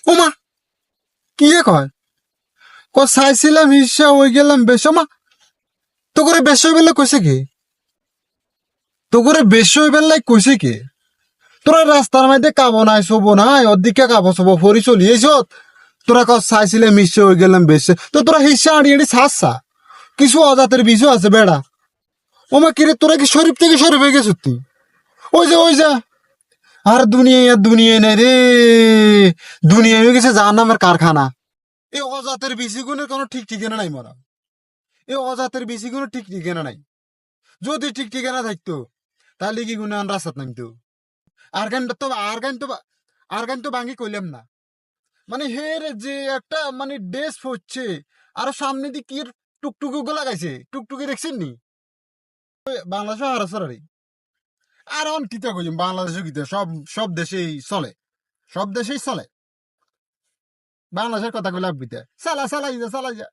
ওমা কি কয় চাইছিলাম হিসা হয়ে গেলাম বেশ মা তো করে বেশ হয়ে বেলা কইছে কি তো করে বেশ হয়ে বেলায় কইছে কি তোরা রাস্তার মধ্যে কাবো নাই শোবো নাই অর্দিকে কাবো শোবো ফরি চলিয়েছ তোরা চাইছিলে মিশে হয়ে গেলাম বেশ তো তোরা হিসা আড়ি ছাড়ছা কিছু অজাতের বিষয় আছে বেড়া ওমা কিরে তোরা কি শরীফ থেকে শরীফ হয়ে গেছ তুই ওই যা আর দুনিয়া নেই রে দুনিয়া হয়ে গেছে যার নামের কারখানা এই অজাতের বেশি গুণের কোনো ঠিক ঠিকানা নাই মরা এই অজাতের বেশি গুণের ঠিক ঠিকানা নাই যদি ঠিক ঠিকানা থাকতো তাহলে কি গুণে রাস্তাত নামতো আর গান তো ভাঙি কইলাম না মানে হের যে একটা মানে ড্রেস হচ্ছে আর সামনে দিয়ে কি টুকটুকি গুলো লাগাইছে টুকটুকি দেখছেন নি বাংলাদেশে হারাসারি আর অন কিতা কইম বাংলাদেশে কিতা সব সব দেশেই চলে সব দেশেই চলে বাংলাদেশের কথা কই লাভ বিতে চালাই যা